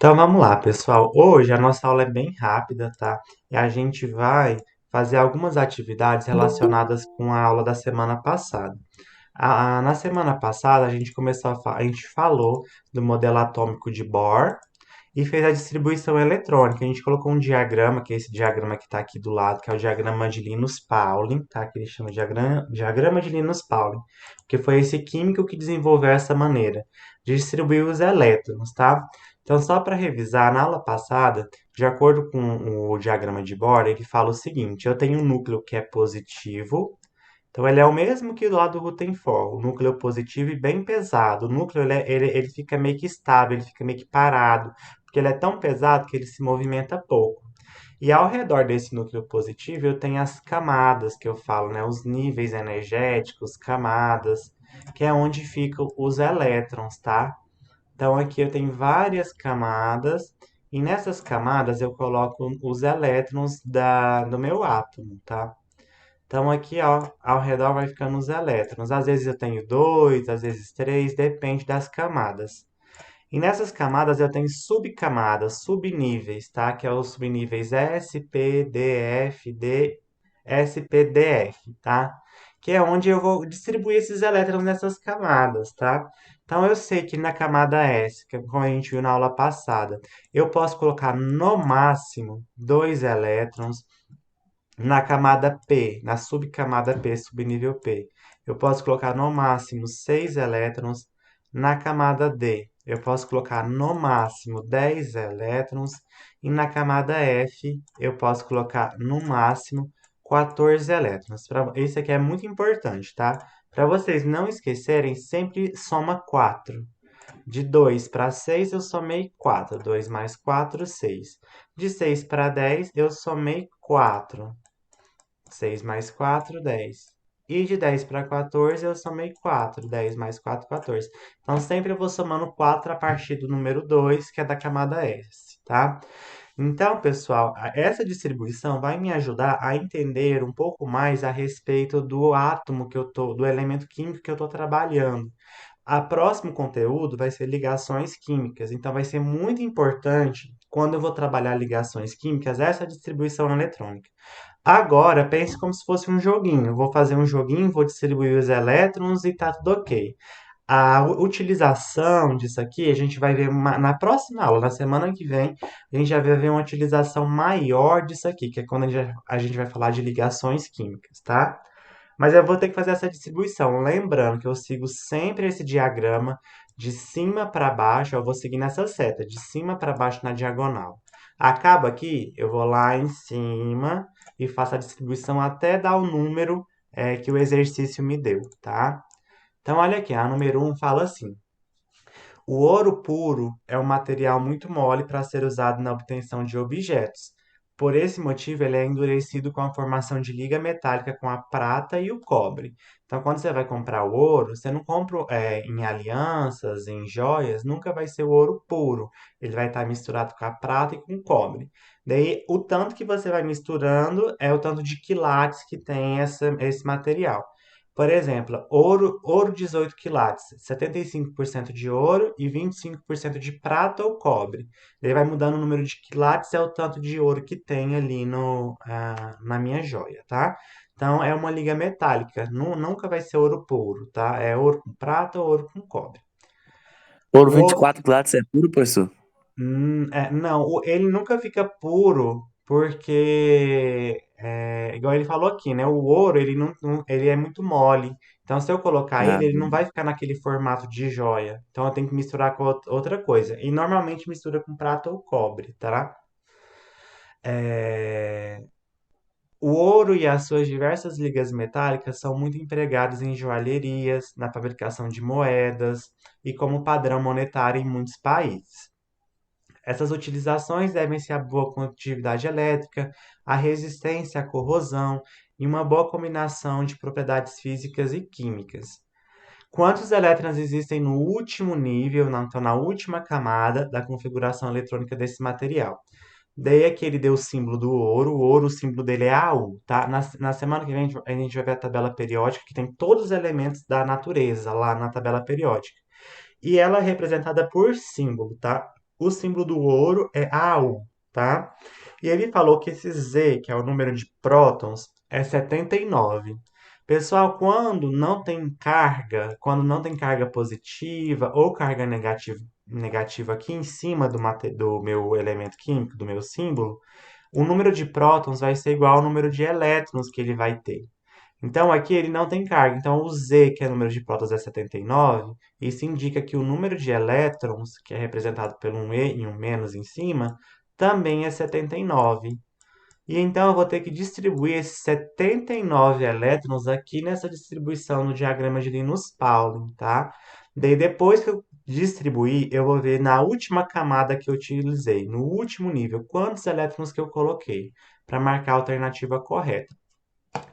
Então vamos lá, pessoal. Hoje a nossa aula é bem rápida, tá? E a gente vai fazer algumas atividades relacionadas com a aula da semana passada. Na semana passada a gente a gente falou do modelo atômico de Bohr e fez a distribuição eletrônica. A gente colocou um diagrama, que é esse diagrama que está aqui do lado, que é o diagrama de Linus-Pauling, tá? Que ele chama de diagrama de Linus-Pauling, porque foi esse químico que desenvolveu essa maneira de distribuir os elétrons, tá? Então, só para revisar, na aula passada, de acordo com o diagrama de Bohr, ele fala o seguinte: eu tenho um núcleo que é positivo, então ele é o mesmo que do lado do Rutherford, o núcleo positivo e bem pesado. O núcleo ele fica meio que estável, ele fica meio que parado, porque ele é tão pesado que ele se movimenta pouco. E ao redor desse núcleo positivo eu tenho as camadas que eu falo, né? Os níveis energéticos, camadas, que é onde ficam os elétrons, tá? Então aqui eu tenho várias camadas e nessas camadas eu coloco os elétrons do meu átomo, tá? Então aqui, ó, ao redor vai ficando os elétrons. Às vezes eu tenho dois, às vezes três, depende das camadas. E nessas camadas eu tenho subcamadas, subníveis, tá? Que é os subníveis S, P, D, F, D, S, P, D, F, tá? Que é onde eu vou distribuir esses elétrons nessas camadas, tá? Então eu sei que na camada S, que é como a gente viu na aula passada, eu posso colocar no máximo dois elétrons na camada P, na subcamada P, subnível P. Eu posso colocar no máximo 6 elétrons. Na camada D, eu posso colocar no máximo 10 elétrons. E na camada F, eu posso colocar no máximo 14 elétrons. Esse aqui é muito importante, tá? Para vocês não esquecerem, sempre soma 4. De 2 para 6, eu somei 4. 2 mais 4, 6. De 6 para 10, eu somei 4. 6 mais 4, 10. E de 10 para 14, eu somei 4. 10 mais 4, 14. Então, sempre eu vou somando 4 a partir do número 2, que é da camada S, tá? Então, pessoal, essa distribuição vai me ajudar a entender um pouco mais a respeito do átomo do elemento químico que eu estou trabalhando. A próximo conteúdo vai ser ligações químicas, então vai ser muito importante quando eu vou trabalhar ligações químicas essa distribuição eletrônica. Agora, pense como se fosse um joguinho. Eu vou fazer um joguinho, vou distribuir os elétrons e tá tudo ok. A utilização disso aqui, a gente vai ver na próxima aula, na semana que vem, a gente já vai ver uma utilização maior disso aqui, que é quando a gente vai falar de ligações químicas, tá? Mas eu vou ter que fazer essa distribuição. Lembrando que eu sigo sempre esse diagrama de cima para baixo, eu vou seguir nessa seta, de cima para baixo na diagonal. Acaba aqui, eu vou lá em cima e faço a distribuição até dar o número que o exercício me deu, tá? Então, olha aqui, a número um fala assim: o ouro puro é um material muito mole para ser usado na obtenção de objetos. Por esse motivo, ele é endurecido com a formação de liga metálica com a prata e o cobre. Então, quando você vai comprar o ouro, você não compra em alianças, em joias, nunca vai ser o ouro puro. Ele vai estar misturado com a prata e com o cobre. Daí, o tanto que você vai misturando é o tanto de quilates que tem esse material. Por exemplo, ouro 18 quilates, 75% de ouro e 25% de prata ou cobre. Ele vai mudando o número de quilates, é o tanto de ouro que tem ali na minha joia, tá? Então, é uma liga metálica, nunca vai ser ouro puro, tá? É ouro com prata ou ouro com cobre. Ouro O, 24 quilates é puro, professor? não, ele nunca fica puro porque, igual ele falou aqui, né? O ouro, ele é muito mole. Então, se eu colocar Ah, ele não vai ficar naquele formato de joia. Então, eu tenho que misturar com outra coisa. E normalmente mistura com prata ou cobre, tá? É, O ouro e as suas diversas ligas metálicas são muito empregados em joalherias, na fabricação de moedas e como padrão monetário em muitos países. Essas utilizações devem-se à boa condutividade elétrica, à resistência à corrosão e uma boa combinação de propriedades físicas e químicas. Quantos elétrons existem no último nível, então na última camada da configuração eletrônica desse material? Daí aqui ele deu o símbolo do ouro. O ouro, o símbolo dele é AU, tá? Na semana que vem a gente vai ver a tabela periódica, que tem todos os elementos da natureza lá na tabela periódica. E ela é representada por símbolo, tá? O símbolo do ouro é AU, tá? E ele falou que esse Z, que é o número de prótons, é 79. Pessoal, quando não tem carga positiva ou carga negativa aqui em cima do meu elemento químico, do meu símbolo, o número de prótons vai ser igual ao número de elétrons que ele vai ter. Então aqui ele não tem carga. Então o Z, que é o número de prótons, é 79. Isso indica que o número de elétrons, que é representado pelo um E e um menos em cima, também é 79. E então eu vou ter que distribuir esses 79 elétrons aqui nessa distribuição no diagrama de Linus-Pauling, tá? Daí depois que eu distribuir, eu vou ver na última camada que eu utilizei, no último nível, quantos elétrons que eu coloquei, para marcar a alternativa correta.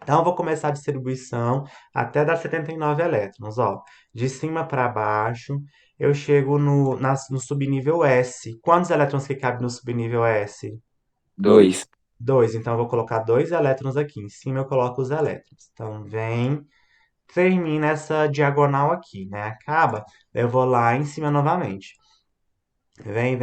Então, eu vou começar a distribuição até dar 79 elétrons. Ó. De cima para baixo, eu chego no subnível S. Quantos elétrons que cabem no subnível S? Dois. 2. Então, eu vou colocar 2 elétrons aqui. Em cima, eu coloco os elétrons. Então, termina essa diagonal aqui, né? Acaba, eu vou lá em cima novamente. Vem.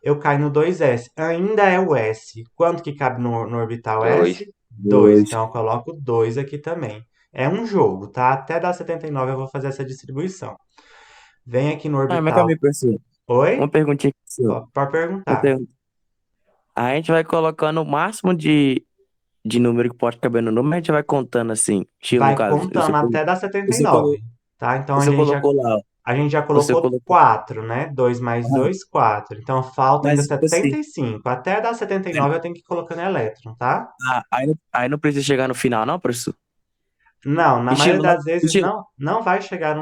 Eu caio no 2s. Ainda é o S. Quanto que cabe no orbital Dois. S? 2. Dois. Então eu coloco 2 aqui também. É um jogo, tá? Até dar 79 eu vou fazer essa distribuição. Vem aqui no Ah, mas calma orbital. aí, professor. Uma Oi? perguntinha aqui, professor. Pode Uma perguntar. pergunta. A gente vai colocando o máximo de número que pode caber no número, a gente vai contando assim. Estilo, no Vai caso, contando até dar você, colo, 79, tá? Então você colocou lá, ó. a gente já Você colocou colocou. 4, né? 2 mais Ah, 2, 4. Então falta ainda mas, tipo assim, 75. Até dar aí, 79 eu tenho que ir colocando elétron, tá? aí não precisa chegar no final, não, professor? Não, na maioria Estilo, das vezes estilo, não vai chegar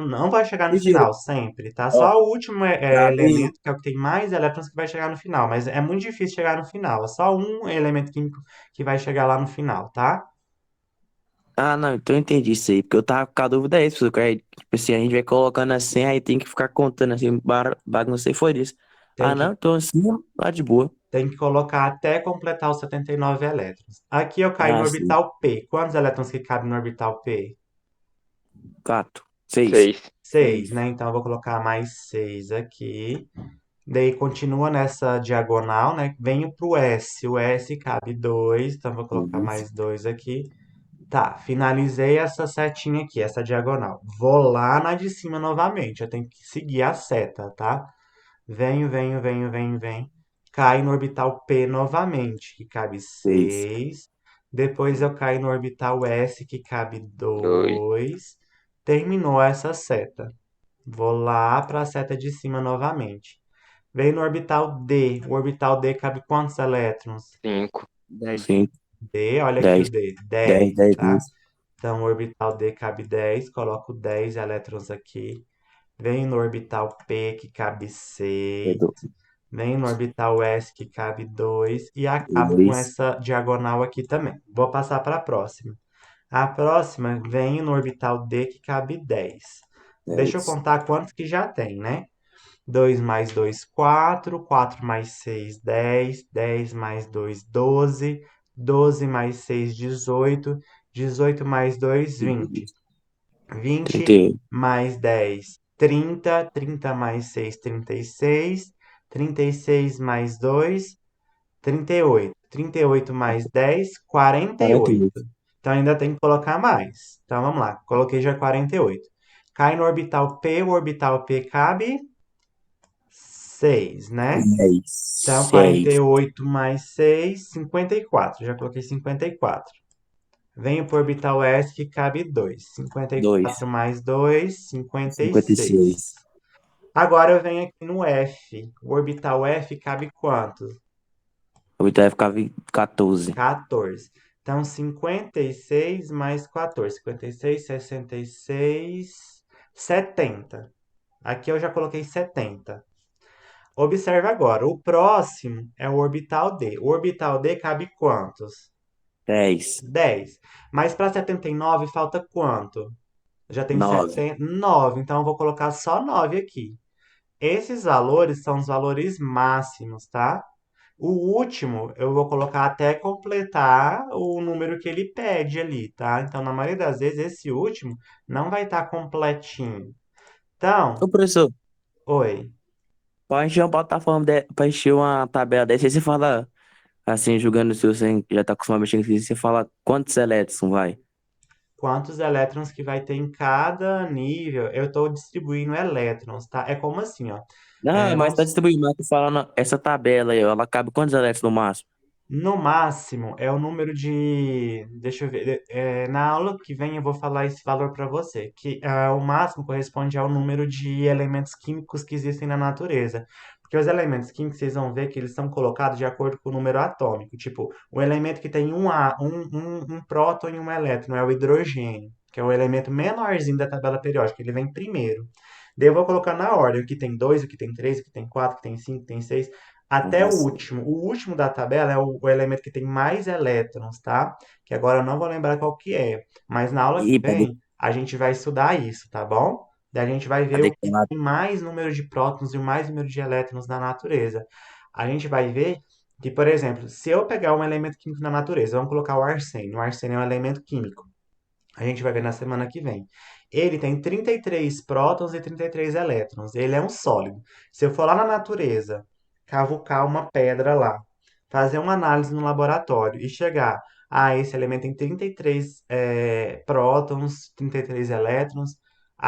no estilo. final, sempre, tá? Ó, Só o último cabe. elemento, que é o que tem mais elétrons, que vai chegar no final, mas é muito difícil chegar no final. É só um elemento químico que vai chegar lá no final, tá? Ah, não, então eu entendi isso aí, porque eu tava com a dúvida aí, professor, que aí, tipo assim, a gente vai colocando assim, aí tem que ficar contando assim, baguncei foi isso. Tem Ah, que, não, então assim, lá de boa. tem que colocar até completar os 79 elétrons. Aqui eu caio no Ah, sim. orbital P. Quantos elétrons que cabem no orbital P? Quatro, seis. 6. 6, Seis. né? Então eu vou colocar mais 6 aqui. Daí continua nessa diagonal, né? Venho pro S. O S cabe 2, então vou colocar Isso. mais 2 aqui. Tá, finalizei essa setinha aqui, essa diagonal. Vou lá na de cima novamente. Eu tenho que seguir a seta, tá? Venho. Caio no orbital P novamente, que cabe Seis. 6. Depois eu caio no orbital S, que cabe 2. 2. Terminou essa seta. Vou lá para a seta de cima novamente. Venho no orbital D. O orbital D cabe quantos elétrons? 5. 10. Cinco. D, olha aqui o 10. D, 10, 10, 10, tá? 10. Então, o orbital D cabe 10, coloco 10 elétrons aqui. Venho no orbital P, que cabe 6. Venho no orbital S, que cabe 2. E acabo com 2. essa diagonal aqui também. Vou passar para a próxima. A próxima, venho no orbital D, que cabe 10. Deixa eu 10. contar quantos que já tem, né? 2 mais 2, 4. 4 mais 6, 10. 10 mais 2, 12. 12 mais 6, 18. 18 mais 2, 20. 20 38. mais 10, 30. 30 mais 6, 36. 36 mais 2, 38. 38 mais 10, 48. 48. Então ainda tem que colocar mais. Então vamos lá, coloquei já 48. Cai no orbital P, o orbital P cabe 6, né? 10. Então, 6. 48 mais 6, 54. Já coloquei 54. Venho para o orbital S, que cabe 2. 2. 54 mais 2, 56. 56. Agora eu venho aqui no F. O orbital F cabe quantos? O Vitória ficava em 14. 14. Então, 56 mais 14. 56, 66, 70. Aqui eu já coloquei 70. Observe agora, o próximo é o orbital D. O orbital D cabe quantos? 10. 10. Mas para 79 falta quanto? Já tem 9. 70, 9, então eu vou colocar só 9 aqui. Esses valores são os valores máximos, tá? O último eu vou colocar até completar o número que ele pede ali, tá? Então, na maioria das vezes, esse último não vai estar completinho. Então, Ô, professor, oi. Pra encher uma plataforma, pra encher uma tabela dessa, aí você fala, assim, jogando se você já tá acostumado a mexer com isso, você fala quantos elétrons vai. Quantos elétrons que vai ter em cada nível? Eu estou distribuindo elétrons, tá? É como assim, ó. Não, mas tá Vamos distribuindo, mas tô falando, essa tabela aí, ó, ela cabe quantos elétrons no máximo? No máximo é o número de. Deixa eu ver. Na aula que vem eu vou falar esse valor para você, que o máximo corresponde ao número de elementos químicos que existem na natureza. Porque os elementos químicos, vocês vão ver que eles são colocados de acordo com o número atômico. Tipo, o elemento que tem um próton e um elétron é o hidrogênio, que é o elemento menorzinho da tabela periódica, ele vem primeiro. Daí eu vou colocar na ordem, o que tem dois, o que tem três, o que tem quatro, o que tem cinco, o que tem seis até o Nossa. último. O último da tabela é o elemento que tem mais elétrons, tá? Que agora eu não vou lembrar qual que é. Mas na aula que E vem, a gente vai estudar isso, tá bom? Daí a gente vai pra ver o que decorar. tem mais número de prótons e o mais número de elétrons na natureza. A gente vai ver que, por exemplo, se eu pegar um elemento químico na natureza, vamos colocar o arsênio. O arsênio é um elemento químico. A gente vai ver na semana que vem. Ele tem 33 prótons e 33 elétrons. Ele é um sólido. Se eu for lá na natureza, cavucar uma pedra lá, fazer uma análise no laboratório e chegar, esse elemento tem 33 prótons, 33 elétrons,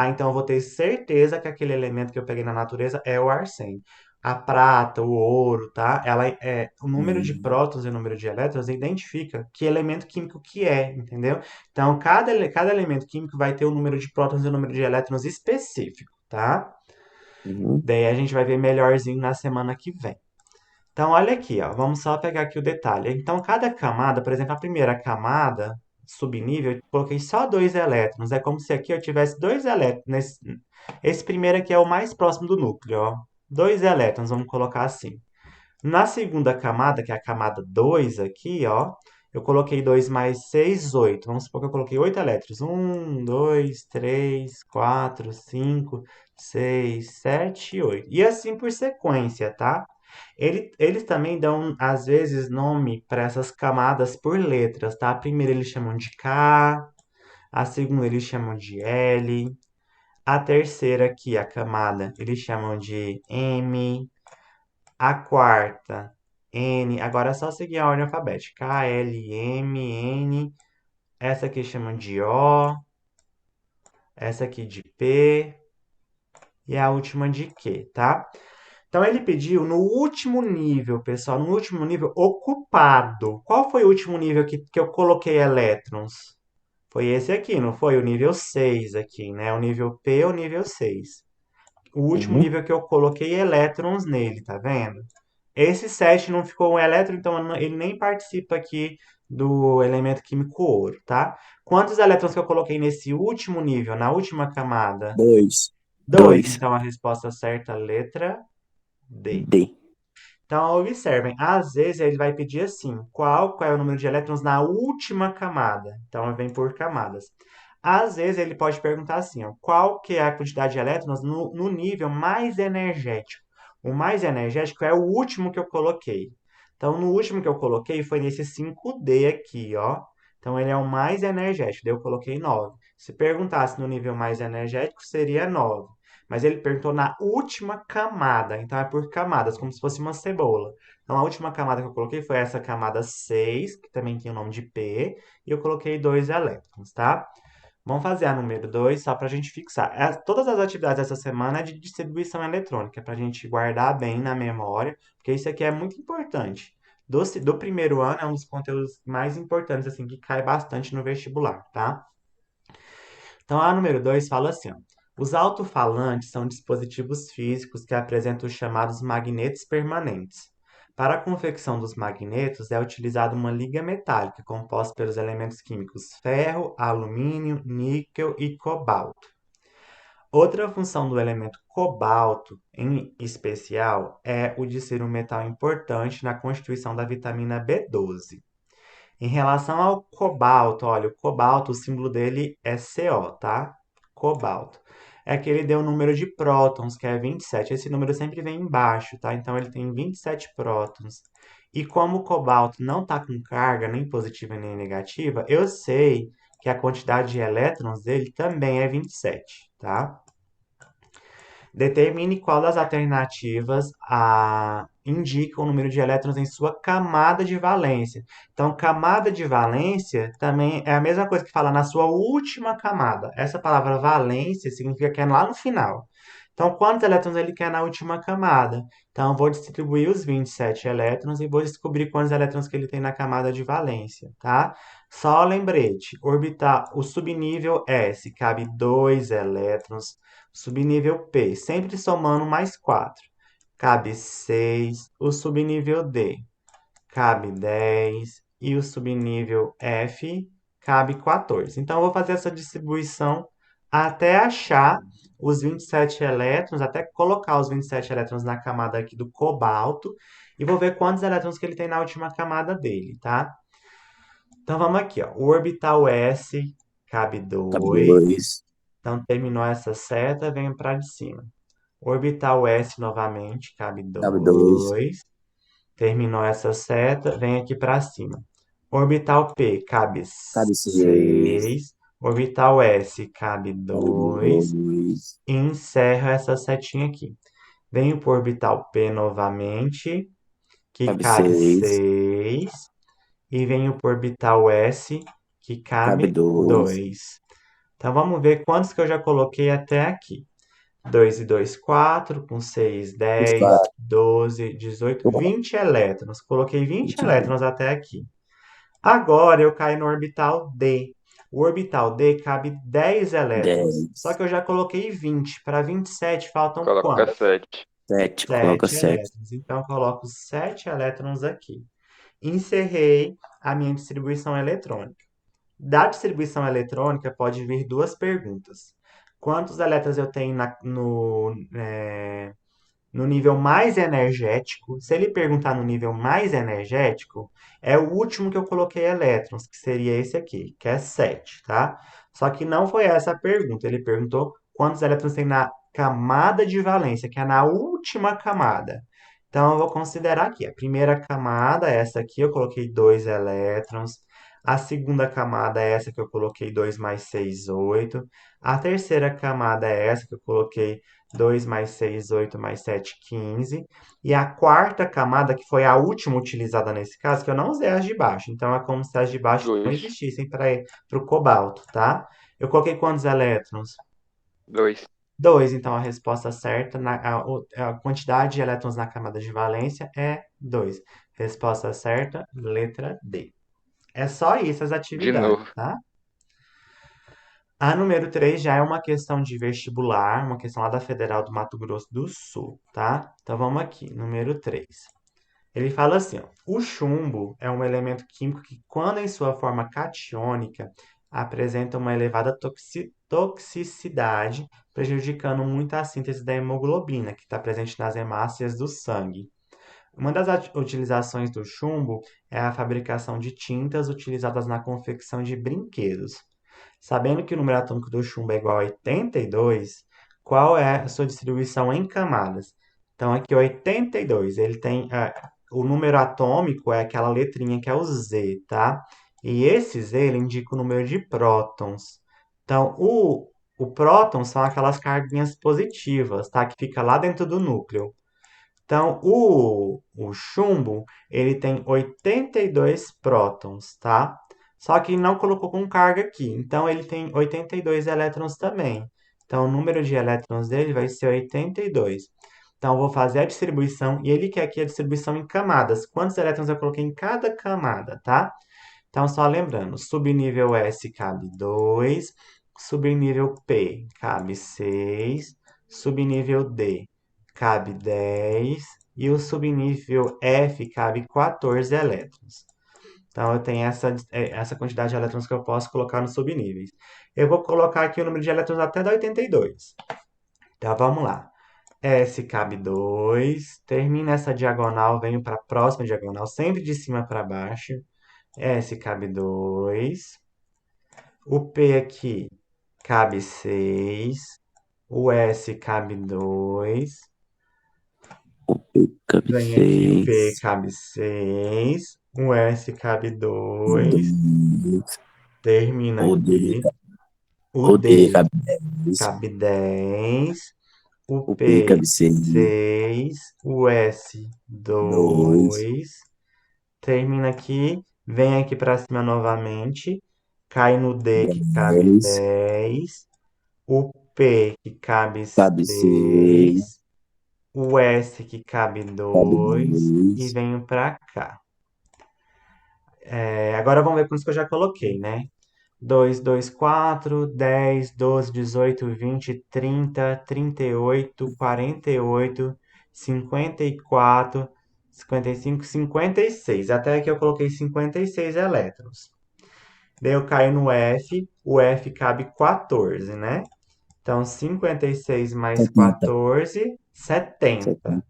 então eu vou ter certeza que aquele elemento que eu peguei na natureza é o arsênio. A prata, o ouro, tá? O número de Hum, prótons e o número de elétrons identifica que elemento químico que é, entendeu? Então, cada elemento químico vai ter um número de prótons e um número de elétrons específico, tá? uhum, Daí a gente vai ver melhorzinho na semana que vem. Então, olha aqui, ó, vamos só pegar aqui o detalhe. Então, cada camada, por exemplo, a primeira camada, subnível, eu coloquei só dois elétrons. É como se aqui eu tivesse dois elétrons. Esse primeiro aqui é o mais próximo do núcleo, ó. Dois elétrons, vamos colocar assim. Na segunda camada, que é a camada 2 aqui, ó, eu coloquei 2 mais 6 8. Vamos supor que eu coloquei 8 elétrons. Um, 2, 3, 4, 5, 6, 7, 8. E assim por sequência, tá? Eles também dão, às vezes, nome para essas camadas por letras, tá? A primeira eles chamam de K, a segunda eles chamam de L, a terceira aqui, a camada, eles chamam de M, a quarta, N. Agora é só seguir a ordem alfabética. K, L, M, N. Essa aqui chamam de O. Essa aqui de P. E a última de Q, tá? Então ele pediu no último nível, pessoal, no último nível ocupado. Qual foi o último nível que eu coloquei elétrons? Foi esse aqui, não foi? O nível 6 aqui, né? O nível P, o nível 6. O último uhum. nível que eu coloquei elétrons nele, tá vendo? Esse 7 não ficou um elétron, então ele nem participa aqui do elemento químico ouro, tá? Quantos elétrons que eu coloquei nesse último nível, na última camada? Dois. 2. Dois. Então a resposta certa, é a letra D. D. Então, observem, às vezes ele vai pedir assim, qual é o número de elétrons na última camada? Então, vem por camadas. Às vezes ele pode perguntar assim, ó, qual que é a quantidade de elétrons no nível mais energético? O mais energético é o último que eu coloquei. Então, no último que eu coloquei foi nesse 5D aqui, ó. Então, ele é o mais energético, daí eu coloquei 9. Se perguntasse no nível mais energético, seria 9. Mas ele perguntou na última camada, então é por camadas, como se fosse uma cebola. Então a última camada que eu coloquei foi essa camada 6, que também tinha o nome de P, e eu coloquei dois elétrons, tá? Vamos fazer a número 2 só para a gente fixar. Todas as atividades dessa semana é de distribuição eletrônica, para a gente guardar bem na memória, porque isso aqui é muito importante. Do primeiro ano é um dos conteúdos mais importantes, assim, que cai bastante no vestibular, tá? Então, a número 2 fala assim, ó, os alto-falantes são dispositivos físicos que apresentam os chamados magnetos permanentes. Para a confecção dos magnetos é utilizada uma liga metálica composta pelos elementos químicos ferro, alumínio, níquel e cobalto. Outra função do elemento cobalto, em especial, é o de ser um metal importante na constituição da vitamina B12. Em relação ao cobalto, olha, o cobalto, o símbolo dele é CO, tá? Cobalto. É que ele deu o número de prótons, que é 27. Esse número sempre vem embaixo, tá? Então ele tem 27 prótons. E como o cobalto não está com carga nem positiva nem negativa, eu sei que a quantidade de elétrons dele também é 27, tá? Determine qual das alternativas indica o número de elétrons em sua camada de valência. Então, camada de valência também é a mesma coisa que falar na sua última camada. Essa palavra valência significa que é lá no final. Então, quantos elétrons ele quer na última camada? Então, eu vou distribuir os 27 elétrons e vou descobrir quantos elétrons que ele tem na camada de valência, tá? Só lembrete, orbital, o subnível S cabe 2 elétrons, subnível P, sempre somando mais 4, cabe 6, o subnível D cabe 10 e o subnível F cabe 14. Então, eu vou fazer essa distribuição até achar os 27 elétrons, até colocar os 27 elétrons na camada aqui do cobalto e vou ver quantos elétrons que ele tem na última camada dele, tá? Então, vamos aqui, ó. O orbital S cabe Cabe 2. 2. Então, terminou essa seta, venho para de cima. Orbital S novamente, cabe Cabe 2. 2. Terminou essa seta, vem aqui para cima. Orbital P cabe Cabe 6. 6. Orbital S cabe Cabe 2. 2. E encerro essa setinha aqui. Venho para o orbital P novamente, que Cabe cabe 6. 6. E venho para o orbital S, que Cabe cabe 2. 2. Então vamos ver quantos que eu já coloquei até aqui. 2 e 2, 4, com 6, 10, 4. 12, 18, 20 elétrons. Coloquei 20 21. elétrons até aqui. Agora eu caio no orbital D. O orbital D cabe 10 elétrons. Só 10. que eu já coloquei 20. Para 27 faltam Coloca quantos? 7. 7. Coloca 7 7. elétrons. Então eu coloco 7 elétrons aqui. Encerrei a minha distribuição eletrônica. Da distribuição eletrônica pode vir duas perguntas. Quantos elétrons eu tenho no nível mais energético? Se ele perguntar no nível mais energético, é o último que eu coloquei elétrons, que seria esse aqui, que é 7, tá? Só que não foi essa a pergunta. Ele perguntou quantos elétrons tem na camada de valência, que é na última camada. Então, eu vou considerar aqui. A primeira camada, essa aqui, eu coloquei 2 elétrons. A segunda camada é essa que eu coloquei 2 mais 6, 8. A terceira camada é essa que eu coloquei 2 mais 6, 8 mais 7, 15. E a quarta camada, que foi a última utilizada nesse caso, que eu não usei as de baixo. Então, é como se as de baixo não 2. existissem para o cobalto, tá? Eu coloquei quantos elétrons? 2. 2. Então, a resposta certa, a quantidade de elétrons na camada de valência é 2. Resposta certa, letra D. É só isso as De atividades, novo. tá? A número 3 já é uma questão de vestibular, uma questão lá da Federal do Mato Grosso do Sul, tá? Então vamos aqui, número 3. Ele fala assim, ó, o chumbo é um elemento químico que, quando em sua forma catiônica, apresenta uma elevada toxicidade, prejudicando muito a síntese da hemoglobina, que está presente nas hemácias do sangue. Uma das utilizações do chumbo é a fabricação de tintas utilizadas na confecção de brinquedos. Sabendo que o número atômico do chumbo é igual a 82, qual é a sua distribuição em camadas? Então, aqui 82, ele tem o número atômico é aquela letrinha que é o Z, tá? E esse Z ele indica o número de prótons. Então, o próton são aquelas carguinhas positivas, tá? Que fica lá dentro do núcleo. Então, o chumbo, ele tem 82 prótons, tá? Só que não colocou com carga aqui. Então, ele tem 82 elétrons também. Então, o número de elétrons dele vai ser 82. Então, eu vou fazer a distribuição e ele quer aqui a distribuição em camadas. Quantos elétrons eu coloquei em cada camada, tá? Então, só lembrando, subnível S cabe 2, subnível P cabe 6, subnível D cabe 10 e o subnível F cabe 14 elétrons. Então, eu tenho essa quantidade de elétrons que eu posso colocar nos subníveis. Eu vou colocar aqui o número de elétrons até da 82. Então, vamos lá. S cabe 2, termina essa diagonal, venho para a próxima diagonal, sempre de cima para baixo. S cabe 2. O P aqui cabe 6. O S cabe 2. O P cabe Vem aqui o P 6. cabe 6. O S cabe 2. 2. Termina O D, aqui. O o D D cabe 10. cabe 10. o O P P, cabe 6, 6, o S, 2, 2, termina aqui, vem aqui para cima novamente, cai no D que cabe 10, 10, o P que cabe cabe 6, 6, o S que cabe cabe 2 e 2, venho para cá. Agora vamos ver quantos que eu já coloquei, né? 2, 2, 4, 10, 12, 18, 20, 30, 38, 48, 54, 55, 56. Até que eu coloquei 56 elétrons. Daí eu caio no F, o F cabe 14, né? Então 56 mais 70, 14, 70. 70,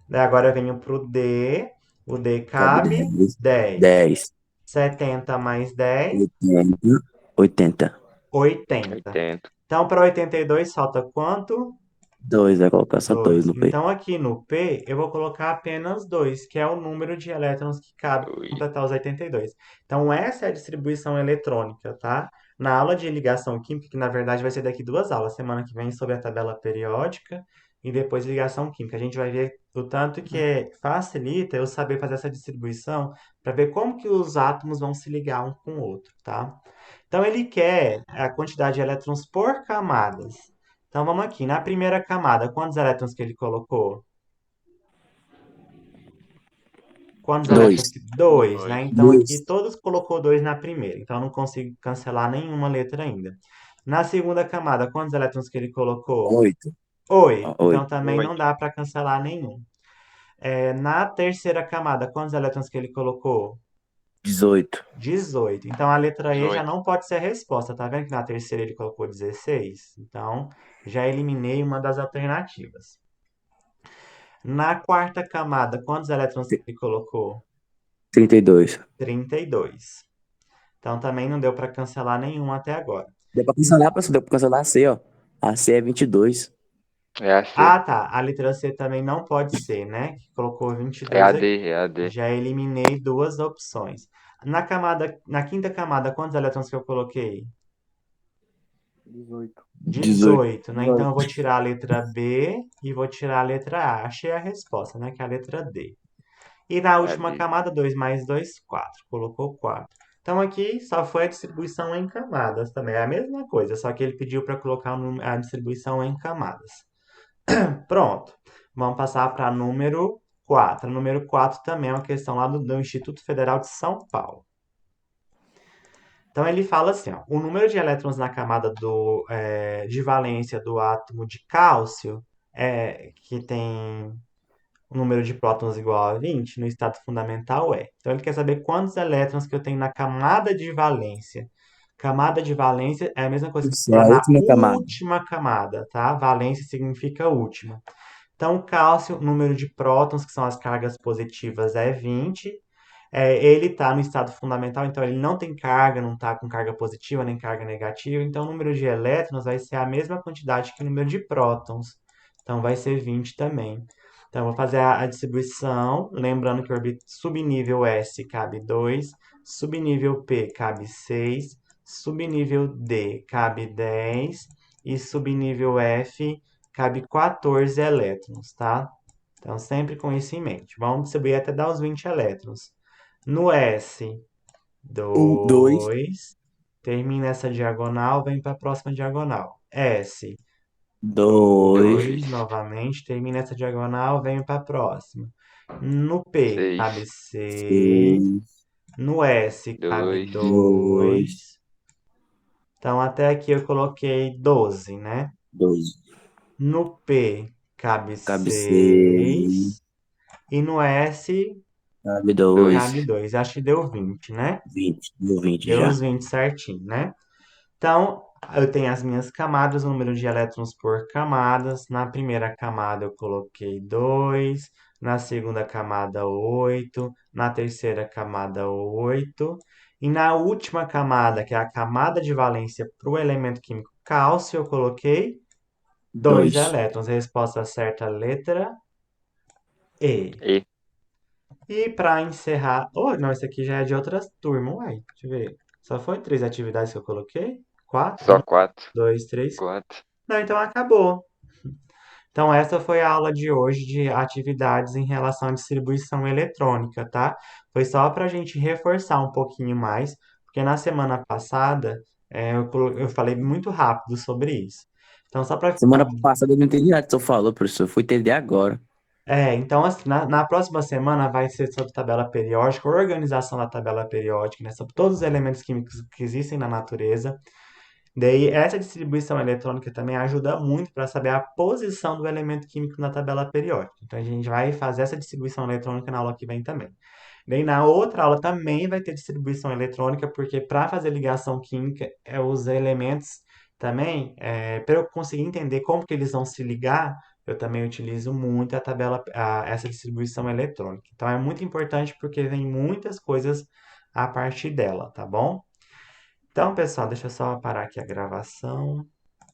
Daí agora eu venho pro D, o D cabe cabe 10, 10. 10, 70 mais 10, 80, 80. 80. 80. Então, para 82 falta quanto? 2, vai colocar só 2 2. no P. Então, aqui no P, eu vou colocar apenas 2, que é o número de elétrons que cabe para Ui. completar os 82. Então, essa é a distribuição eletrônica, tá? Na aula de ligação química, que na verdade vai ser daqui 2 aulas, semana que vem sobre a tabela periódica e depois ligação química. A gente vai ver o tanto que facilita eu saber fazer essa distribuição para ver como que os átomos vão se ligar um com o outro, tá? Então, ele quer a quantidade de elétrons por camadas. Então, vamos aqui. Na primeira camada, quantos elétrons que ele colocou? Quantos elétrons 2, que... Dois, né? Dois. Então, aqui 2, todos colocou 2 na primeira. Então, eu não consigo cancelar nenhuma letra ainda. Na segunda camada, quantos elétrons que ele colocou? 8, Oito. Então, 8, também não 8. dá para cancelar nenhum. Na terceira camada, quantos elétrons que ele colocou? 18. 18. Então a letra E já 18. não pode ser a resposta. Tá vendo que na terceira ele colocou 16? Então já eliminei uma das alternativas. Na quarta camada, quantos elétrons que ele colocou? 32. 32. Então também não deu para cancelar nenhum até agora. Deu pra cancelar, professor. Deu pra cancelar a C, ó. A C é 22. É a C. Ah, tá. A letra C também não pode ser, né? Que colocou É a 22 D. aqui. É a D. Já eliminei duas opções. Na quinta camada, quantos elétrons que eu coloquei? 18. 18. 18, né? Então eu vou tirar a letra B e vou tirar a letra A. Achei a resposta, né? Que é a letra D. E na É a última D. camada, 2 mais 2, 4. Colocou 4. Então aqui só foi a distribuição em camadas também. É a mesma coisa, só que ele pediu para colocar a distribuição em camadas. Pronto. Vamos passar para número 4. Número 4 também é uma questão lá do Instituto Federal de São Paulo. Então ele fala assim, ó, o número de elétrons na camada de valência do átomo de cálcio, que tem o número de prótons igual a 20, no estado fundamental é. Então ele quer saber quantos elétrons que eu tenho na camada de valência. Camada de valência é a mesma coisa que Isso é falar a na última camada. última camada, tá? Valência significa última. Então, o cálcio, o número de prótons, que são as cargas positivas, é 20. Ele está no estado fundamental, então ele não tem carga, não está com carga positiva nem carga negativa. Então, o número de elétrons vai ser a mesma quantidade que o número de prótons. Então, vai ser 20 também. Então, eu vou fazer a distribuição. Lembrando que o subnível S cabe 2, subnível P cabe 6, subnível D cabe 10 e subnível F cabe 14 elétrons, tá? Então, sempre com isso em mente. Vamos distribuir até dar os 20 elétrons. No S, 2, 2. Termina essa diagonal, vem para a próxima diagonal. S, 2, 2. 2. Novamente, termina essa diagonal, vem para a próxima. No P, cabe 6. 6. 6, No S, cabe 2. 2, 2. Então, até aqui eu coloquei 12, né? 2. No P, cabe Cabe 6, 6. E no S, cabe 2. cabe 2. 2. Acho que deu 20, né? 20. Deu 20 Deu já. os 20 certinho, né? Então, eu tenho as minhas camadas, o número de elétrons por camadas. Na primeira camada eu coloquei 2, na segunda camada 8, na terceira camada 8, e na última camada, que é a camada de valência para o elemento químico cálcio, eu coloquei 2 2. elétrons. Resposta certa, letra E. E. E para encerrar. Oh, não, esse aqui já é de outras turmas. Uai, deixa eu ver. Só foi 3 atividades que eu coloquei? Quatro? Só Um, 4. dois, três. 4. Não, então acabou. Então, essa foi a aula de hoje de atividades em relação à distribuição eletrônica, tá? Foi só para a gente reforçar um pouquinho mais, porque na semana passada eu falei muito rápido sobre isso. Então, só para Semana passada eu não entendi nada que você falou, professor. Eu fui entender agora. então, assim, na próxima semana vai ser sobre tabela periódica, organização da tabela periódica, né, sobre todos os elementos químicos que existem na natureza. Daí, essa distribuição eletrônica também ajuda muito para saber a posição do elemento químico na tabela periódica. Então, a gente vai fazer essa distribuição eletrônica na aula que vem também. Daí, na outra aula também vai ter distribuição eletrônica, porque para fazer ligação química, os elementos também, para eu conseguir entender como que eles vão se ligar, eu também utilizo muito essa distribuição eletrônica. Então, é muito importante porque vem muitas coisas a partir dela, tá bom? Então, pessoal, deixa eu só parar aqui a gravação.